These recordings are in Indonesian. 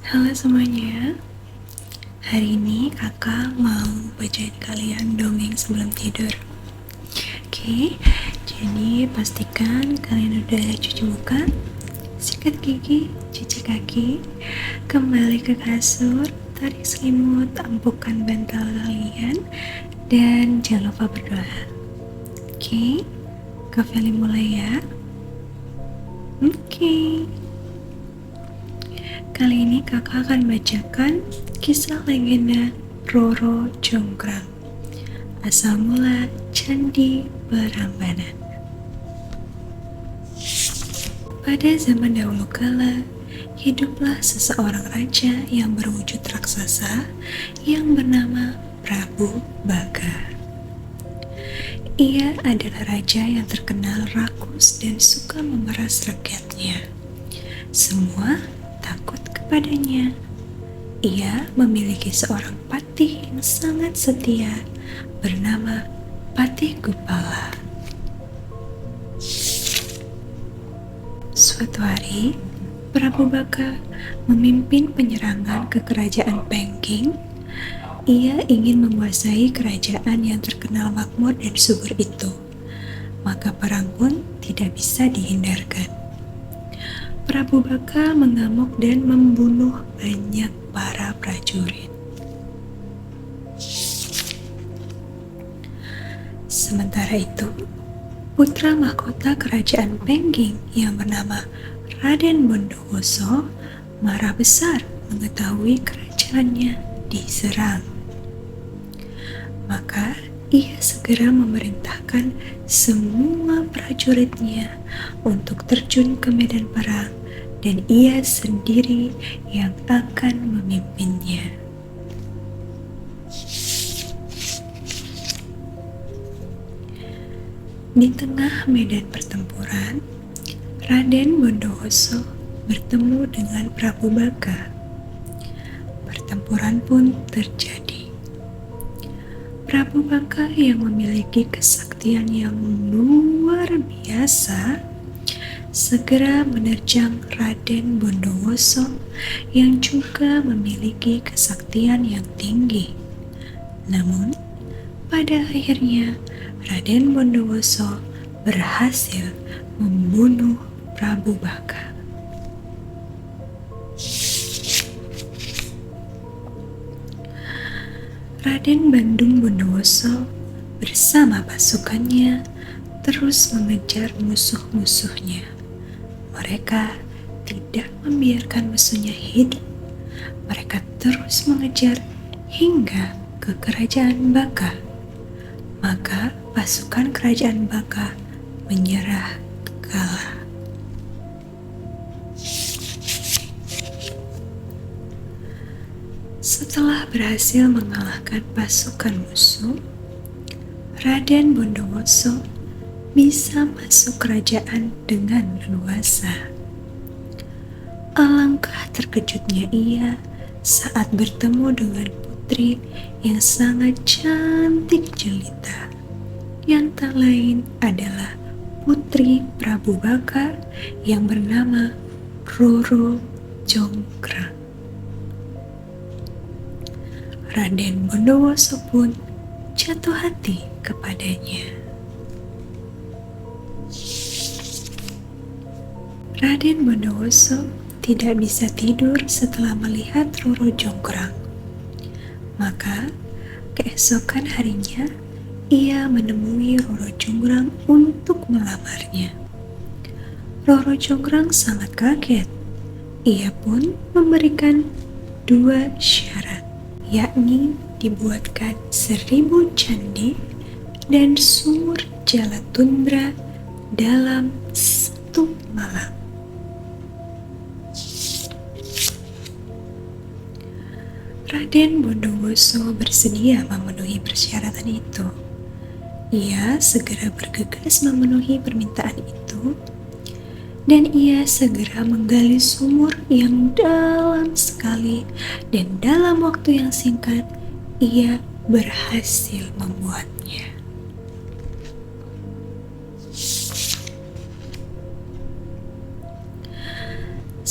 Halo semuanya, hari ini kakak mau bacain kalian dongeng sebelum tidur. Oke, jadi pastikan kalian udah cuci muka, sikat gigi, cuci kaki, kembali ke kasur, tarik selimut, empukkan bantal kalian, dan jangan lupa berdoa. Oke, Kak Feli mulai ya. Oke. Kali ini kakak akan bacakan kisah legenda Roro Jonggrang, asal mula Candi Prambanan. Pada zaman dahulu kala, hiduplah seseorang raja yang berwujud raksasa yang bernama Prabu Baga. Ia adalah raja yang terkenal rakus dan suka memeras rakyatnya. Semua takut kepadanya. Ia memiliki seorang patih yang sangat setia bernama Patih Gupala. Suatu hari, Prabu Baka memimpin penyerangan ke kerajaan Pengking. Ia ingin menguasai kerajaan yang terkenal makmur dan subur itu, maka perang pun tidak bisa dihindarkan. Prabu Baka mengamuk dan membunuh banyak para prajurit. Sementara itu, putra mahkota kerajaan Pengking yang bernama Raden Bondowoso marah besar mengetahui kerajaannya diserang. Maka ia segera memerintahkan semua prajuritnya untuk terjun ke medan perang dan ia sendiri yang akan memimpinnya. Di tengah medan pertempuran, Raden Bondowoso bertemu dengan Prabu Baka. Pertempuran pun terjadi. Prabu Baka yang memiliki kesaktian yang luar biasa segera menerjang Raden Bondowoso yang juga memiliki kesaktian yang tinggi. Namun, pada akhirnya Raden Bondowoso berhasil membunuh Prabu Baka. Raden Bandung Bondowoso bersama pasukannya terus mengejar musuh-musuhnya. Mereka tidak membiarkan musuhnya hidup. Mereka terus mengejar hingga ke kerajaan Baka. Maka pasukan kerajaan Baka menyerah kalah. Setelah berhasil mengalahkan pasukan musuh, Raden Bondowoso bisa masuk kerajaan dengan leluasa. Alangkah terkejutnya ia saat bertemu dengan putri yang sangat cantik jelita, yang tak lain adalah putri Prabu Baka yang bernama Roro Jonggrang. Raden Bondowoso pun jatuh hati kepadanya. Raden Bondowoso tidak bisa tidur setelah melihat Roro Jonggrang. Maka keesokan harinya ia menemui Roro Jonggrang untuk melamarnya. Roro Jonggrang sangat kaget. Ia pun memberikan 2 syarat, yakni dibuatkan 1000 candi dan sumur Jalatundra dalam 1 malam. Raden Bondowoso bersedia memenuhi persyaratan itu. Ia segera bergegas memenuhi permintaan itu, dan ia segera menggali sumur yang dalam sekali, dan dalam waktu yang singkat ia berhasil membuatnya.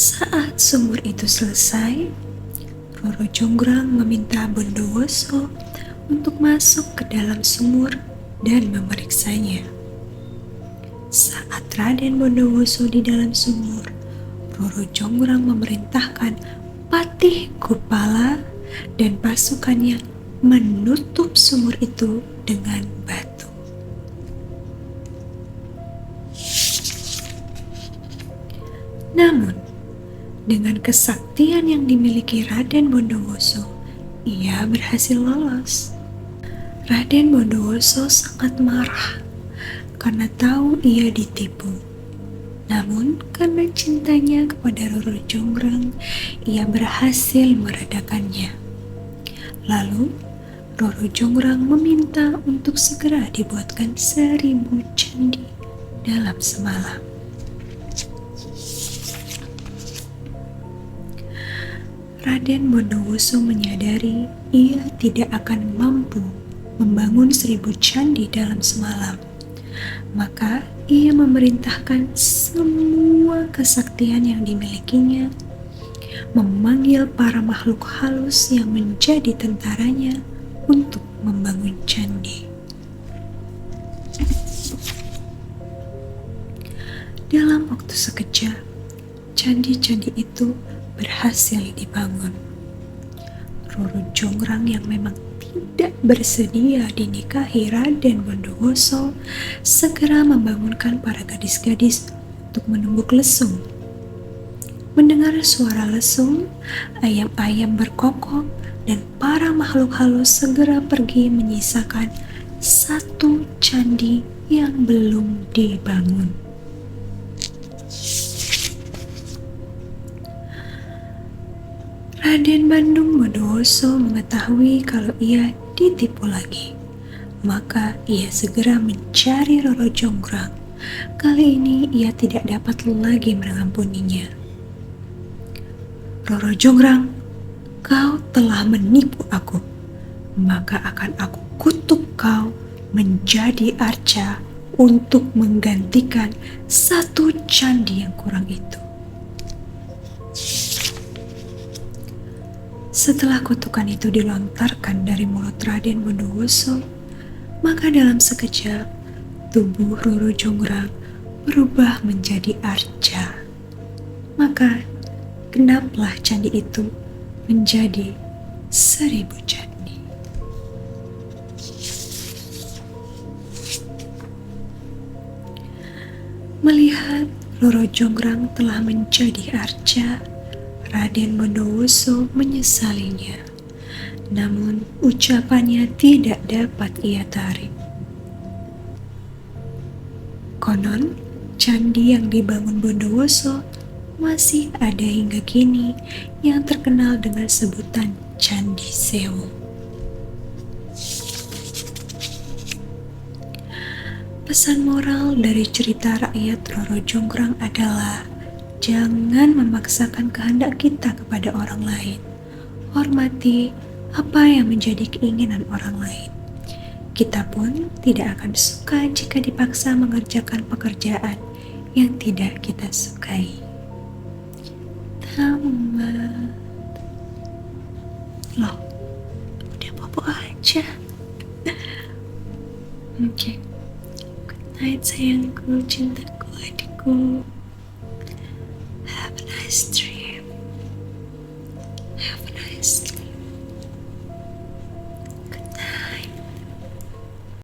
Saat sumur itu selesai, Roro Jonggrang meminta Bondowoso untuk masuk ke dalam sumur dan memeriksanya. Saat Raden Bondowoso di dalam sumur, Roro Jonggrang memerintahkan Patih Kupala dan pasukannya menutup sumur itu dengan batu. Namun, dengan kesaktian yang dimiliki Raden Bondowoso, ia berhasil lolos. Raden Bondowoso sangat marah karena tahu ia ditipu. Namun, karena cintanya kepada Roro Jonggrang, ia berhasil meredakannya. Lalu, Roro Jonggrang meminta untuk segera dibuatkan 1000 candi dalam semalam. Raden Bondowoso menyadari ia tidak akan mampu membangun 1000 candi dalam semalam. Maka ia memerintahkan semua kesaktian yang dimilikinya, memanggil para makhluk halus yang menjadi tentaranya untuk membangun candi. Dalam waktu sekejap, candi-candi itu berhasil dibangun. Roro Jonggrang yang memang tidak bersedia dinikahi Raden Bondowoso segera membangunkan para gadis-gadis untuk menumbuk lesung. Mendengar suara lesung, ayam-ayam berkokok dan para makhluk halus segera pergi menyisakan 1 candi yang belum dibangun. Raden Bandung Bondowoso mengetahui kalau ia ditipu lagi. Maka ia segera mencari Roro Jonggrang. Kali ini ia tidak dapat lagi mengampuninya. Roro Jonggrang, kau telah menipu aku. Maka akan aku kutuk kau menjadi arca untuk menggantikan 1 candi yang kurang itu. Setelah kutukan itu dilontarkan dari mulut Raden Bondowoso, maka dalam sekejap tubuh Roro Jonggrang berubah menjadi arca. Maka genaplah candi itu menjadi 1000 candi. Melihat Roro Jonggrang telah menjadi arca, Raden Bondowoso menyesalinya. Namun ucapannya tidak dapat ia tarik. Konon, candi yang dibangun Bondowoso masih ada hingga kini yang terkenal dengan sebutan Candi Sewu. Pesan moral dari cerita rakyat Roro Jonggrang adalah jangan memaksakan kehendak kita kepada orang lain. Hormati apa yang menjadi keinginan orang lain. Kita pun tidak akan suka jika dipaksa mengerjakan pekerjaan yang tidak kita sukai. Tamat. Loh, udah bobo aja. Oke. Good night sayangku, cintaku, adikku. Have a nice dream. Have a nice sleep.